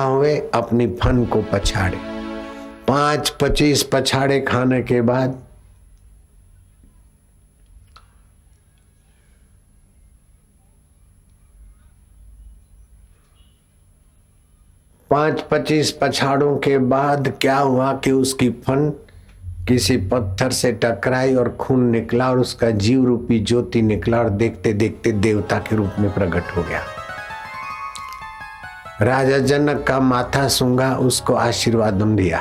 हुए अपनी फन को पछाड़े। 5-25 पछाड़े खाने के बाद पांच 25 पछाड़ों के बाद क्या हुआ कि उसकी फन किसी पत्थर से टकराई और खून निकला और उसका जीव रूपी ज्योति निकला और देखते देखते देवता के रूप में प्रकट हो गया। राजा जनक का माथा सूंघा, उसको आशीर्वाद दिया,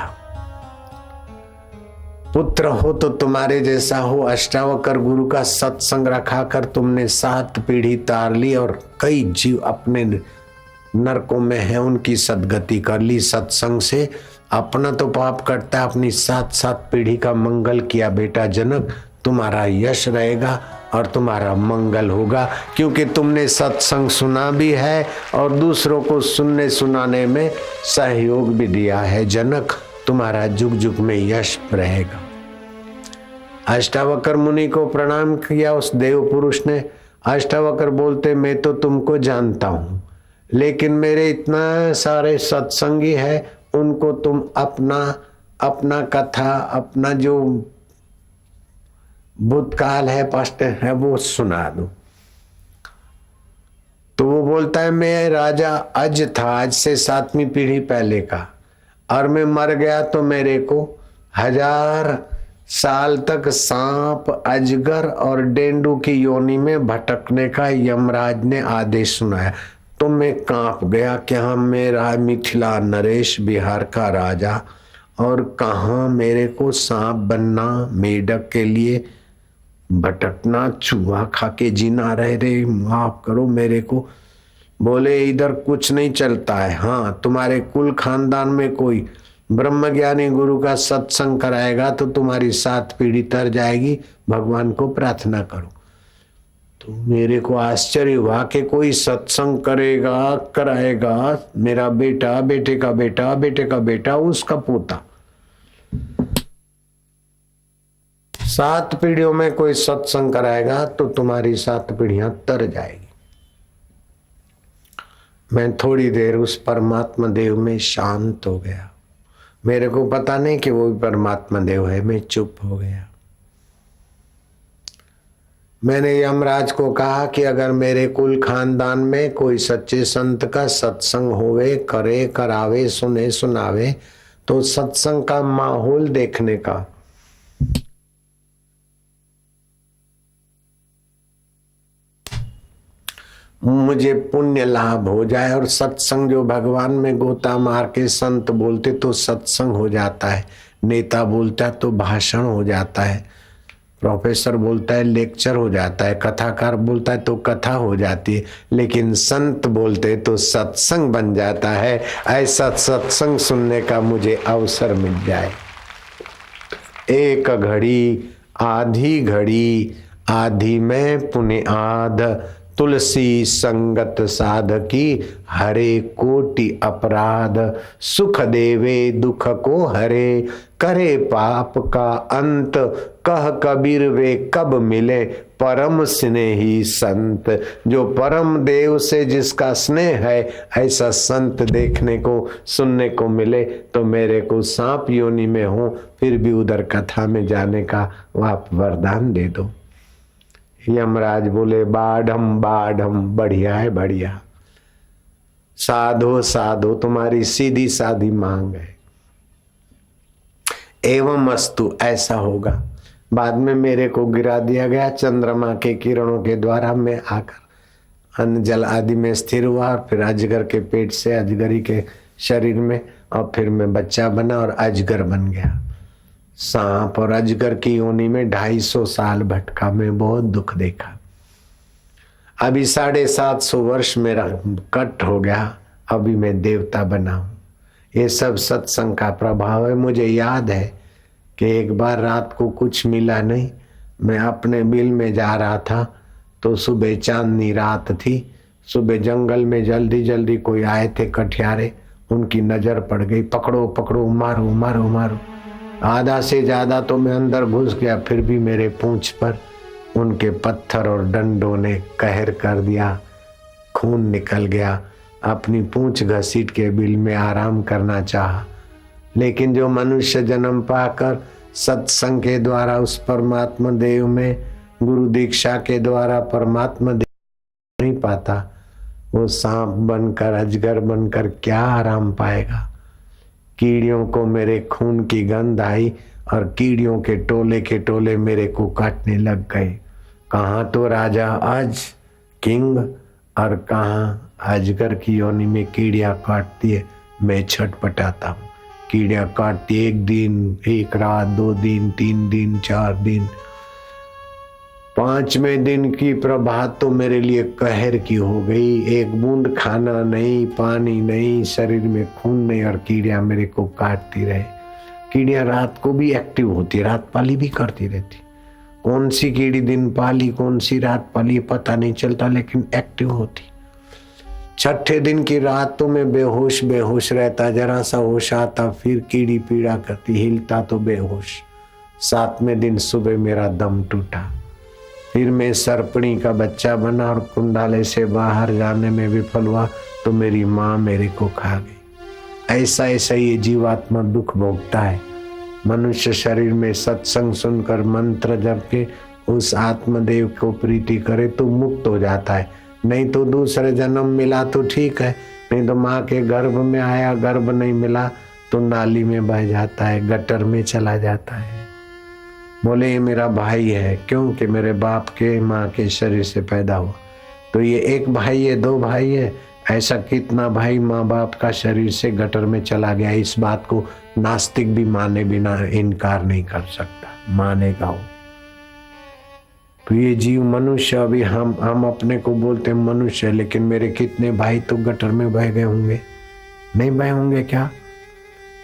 पुत्र हो तो तुम्हारे जैसा हो। अष्टावक्र गुरु का सत्संग रखा कर तुमने 7 पीढ़ी तार ली और कई जीव अपने नरकों में है उनकी सदगति कर ली। सत्संग से अपना तो पाप करता है, अपनी 7-7 पीढ़ी का मंगल किया। बेटा जनक, तुम्हारा यश रहेगा और तुम्हारा मंगल होगा, क्योंकि तुमने सत्संग सुना भी है और दूसरों को सुनने सुनाने में सहयोग भी दिया है। जनक, तुम्हारा जुग जुग में यश रहेगा। अष्टावक्र मुनि को प्रणाम किया उस देव पुरुष ने। अष्टावक्र बोलते, मैं तो तुमको जानता हूं, लेकिन मेरे इतना सारे सत्संगी है, उनको तुम अपना कथा, अपना जो भूतकाल है, पास्ट है, वो सुना दो। तो वो बोलता है, मैं राजा अज था, आज से 7वीं पीढ़ी पहले का, और मैं मर गया तो मेरे को 1000 साल तक सांप, अजगर और डेंडू की योनि में भटकने का यमराज ने आदेश सुनाया। तो मैं कांप गया कि हाँ, मेरा मिथिला नरेश बिहार का राजा, और कहाँ मेरे को सांप बनना, मेढक के लिए भटकना, चूहा खा के जीना रह रे, माफ करो मेरे को। बोले, इधर कुछ नहीं चलता है। हाँ, तुम्हारे कुल खानदान में कोई ब्रह्मज्ञानी गुरु का सत्संग कराएगा तो तुम्हारी 7 पीढ़ी तर जाएगी। भगवान को प्रार्थना करो। तो मेरे को आश्चर्य हुआ कि कोई सत्संग करेगा, कराएगा, मेरा बेटा, बेटे का बेटा, बेटे का बेटा, उसका पोता, 7 पीढ़ियों में कोई सत्संग कराएगा तो तुम्हारी 7 पीढ़ियां तर जाएगी। मैं थोड़ी देर उस परमात्मा देव में शांत हो गया। मेरे को पता नहीं कि वो भी परमात्मा देव है। मैं चुप हो गया। मैंने यमराज को कहा कि अगर मेरे कुल खानदान में कोई सच्चे संत का सत्संग होवे, करे, करावे, सुने, सुनावे, तो सत्संग का माहौल देखने का मुझे पुण्य लाभ हो जाए। और सत्संग जो भगवान में गोता मार के संत बोलते तो सत्संग हो जाता है, नेता बोलता है तो भाषण हो जाता है, प्रोफेसर बोलता है लेक्चर हो जाता है, कथाकार बोलता है तो कथा हो जाती है, लेकिन संत बोलते तो सत्संग बन जाता है। ऐसा सत्संग सुनने का मुझे अवसर मिल जाए। एक घड़ी आधी घड़ी, आधी में पुण्य आध, तुलसी संगत साधकी, हरे कोटि अपराध, सुख देवे दुख को हरे, करे पाप का अंत, कह कबीर वे कब मिले, परम स्नेही संत। जो परम देव से जिसका स्नेह है, ऐसा संत देखने को, सुनने को मिले तो मेरे को सांप योनि में हो फिर भी उधर कथा में जाने का आप वरदान दे दो। यमराज बोले, बाढ़म बाढ़म, बढ़िया है, बढ़िया, साधो साधो, तुम्हारी सीधी साधी मांग है। एवं अस्तु, ऐसा होगा। बाद में मेरे को गिरा दिया गया चंद्रमा के किरणों के द्वारा। मैं आकर अन्न जल आदि में स्थिर हुआ और फिर अजगर के पेट से अजगरी के शरीर में, और फिर मैं बच्चा बना और अजगर बन गया। सांप और अजगर की योनि में 250 साल भटका। मैं बहुत दुख देखा। अभी 750 वर्ष मेरा कट हो गया। अभी मैं देवता बना हूं। ये सब सत्संग का प्रभाव है। मुझे याद है कि एक बार रात को कुछ मिला नहीं, मैं अपने बिल में जा रहा था तो सुबह चांदनी रात थी। सुबह जंगल में जल्दी जल्दी कोई आए थे कठियारे, उनकी नजर पड़ गई, पकड़ो पकड़ो, मारो मारो मारो। आधा से ज्यादा तो मैं अंदर घुस गया, फिर भी मेरे पूंछ पर उनके पत्थर और डंडों ने कहर कर दिया, खून निकल गया। अपनी पूंछ घसीट के बिल में आराम करना चाहा। लेकिन जो मनुष्य जन्म पाकर सत्संग के द्वारा उस परमात्मा देव में गुरु दीक्षा के द्वारा परमात्मा देव नहीं पाता, वो सांप बनकर अजगर बनकर क्या आराम पाएगा। कीड़ियों को मेरे खून की गंध आई और कीड़ियों के टोले मेरे को काटने लग गए। कहाँ तो राजा अज किंग और कहाँ अजगर की योनि में कीड़ियां काटती है। मैं छटपटाता हूँ। कीड़ियां काटती, एक दिन, एक रात, 2 दिन, 3 दिन, 4 दिन, 5वें दिन की प्रभात तो मेरे लिए कहर की हो गई। एक बूंद खाना नहीं, पानी नहीं, शरीर में खून नहीं और कीड़ियां मेरे को काटती रहे। कीड़ियां रात को भी एक्टिव होती, रात पाली भी करती रहती। कौन सी कीड़ी दिन पाली कौन सी रात पाली पता नहीं चलता, लेकिन एक्टिव होती। 6ठे दिन की रात तो मैं बेहोश रहता, जरा सा होश आता फिर कीड़ी पीड़ा करती, हिलता तो बेहोश। 7वें दिन सुबह मेरा दम टूटा, फिर मैं सर्पणी का बच्चा बना और कुंडाले से बाहर जाने में विफल हुआ तो मेरी माँ मेरे को खा गई। ऐसा ऐसा ये जीवात्मा दुख भोगता है। मनुष्य शरीर में सत्संग सुनकर मंत्र जप के उस आत्मदेव को प्रीति करे तो मुक्त हो जाता है। नहीं तो दूसरे जन्म मिला तो ठीक है, नहीं तो माँ के गर्भ में आया, गर्भ नहीं मिला तो नाली में बह जाता है, गटर में चला जाता है। बोले ये मेरा भाई है, क्योंकि मेरे बाप के माँ के शरीर से पैदा हुआ। तो ये एक भाई है, 2 भाई है, ऐसा कितना भाई माँ बाप का शरीर से गटर में चला गया। इस बात को नास्तिक भी माने बिना इनकार नहीं कर सकता, मानेगा वो। तो ये जीव मनुष्य, अभी हम अपने को बोलते हैं मनुष्य, लेकिन मेरे कितने भाई तो गटर में बह गए होंगे, नहीं बहे होंगे क्या?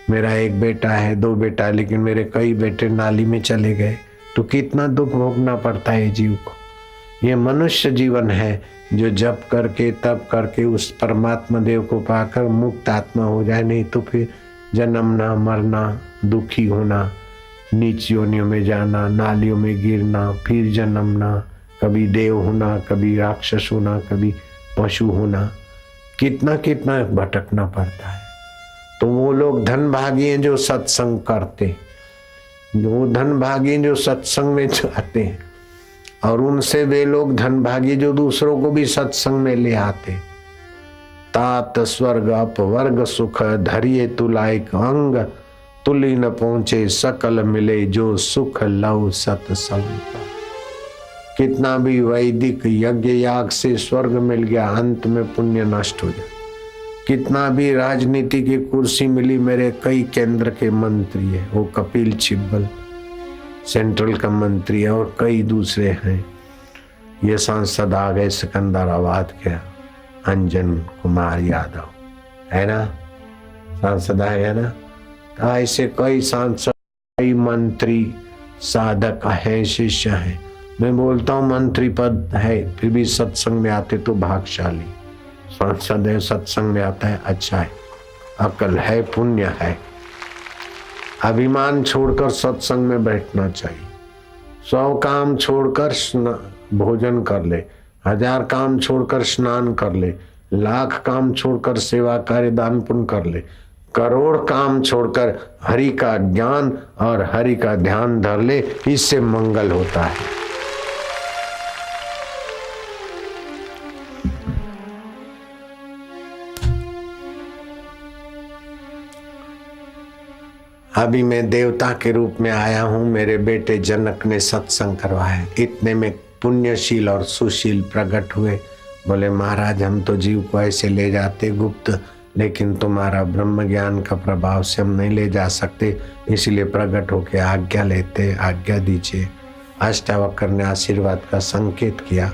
मेरा एक बेटा है, 2 बेटा, लेकिन मेरे कई बेटे नाली में चले गए। तो कितना दुख भोगना पड़ता है जीव को। ये मनुष्य जीवन है जो जप करके तप करके उस परमात्मा देव को पाकर मुक्त आत्मा हो जाए। नहीं तो फिर जन्मना, मरना, दुखी होना, नीच योनियों में जाना, नालियों में गिरना, फिर जन्मना, कभी देव होना, कभी राक्षस होना, कभी पशु होना, कितना कितना भटकना पड़ता है। तो वो लोग धनभागी हैं जो सत्संग करते, वो धनभागी जो सत्संग में जाते हैं, और उनसे वे लोग धनभागी जो दूसरों को भी सत्संग में ले आते। तात स्वर्ग अपवर्ग सुख धरिए तुलाइक अंग, तुली न पहुंचे सकल मिले जो सुख लव सत्संग। कितना भी वैदिक यज्ञ याग से स्वर्ग मिल गया, अंत में पुण्य नष्ट हो जाए। कितना भी राजनीति की कुर्सी मिली, मेरे कई केंद्र के मंत्री है, वो कपिल छिब्बल सेंट्रल का मंत्री है और कई दूसरे हैं। ये सांसद आ गए सिकंदराबाद के अंजन कुमार यादव, है ना, सांसद आ गया ना। ऐसे कई सांसद, कई मंत्री, साधक है, शिष्य है। मैं बोलता हूँ मंत्री पद है फिर भी सत्संग में आते तो भाग्यशाली। सांसद है, सत्संग में आता है, अच्छा है, अकल है, पुण्य है। अभिमान छोड़कर सत्संग में बैठना चाहिए। 100 काम छोड़कर भोजन कर ले, 1000 काम छोड़कर स्नान कर ले, 1,00,000 काम छोड़कर सेवा कार्य दान पुण्य कर ले, करोड़ काम छोड़कर हरि का ज्ञान और हरि का ध्यान धर ले, इससे मंगल होता है। अभी मैं देवता के रूप में आया हूँ, मेरे बेटे जनक ने सत्संग करवाया। इतने में पुण्यशील और सुशील प्रकट हुए। बोले महाराज हम तो जीव को ऐसे ले जाते गुप्त, लेकिन तुम्हारा ब्रह्म ज्ञान का प्रभाव से हम नहीं ले जा सकते, इसलिए प्रकट होके आज्ञा लेते, आज्ञा दीजिए। अष्टावक्र ने आशीर्वाद का संकेत किया,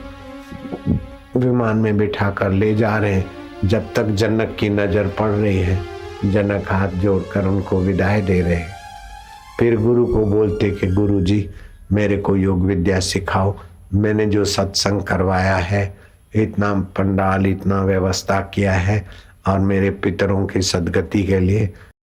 विमान में बिठा कर ले जा रहे हैं। जब तक जनक की नजर पड़ रही है, जनक हाथ जोड़कर उनको विदाई दे रहे। फिर गुरु को बोलते कि गुरु जी मेरे को योग विद्या सिखाओ। मैंने जो सत्संग करवाया है, इतना पंडाल, इतना व्यवस्था किया है, और मेरे पितरों की सदगति के लिए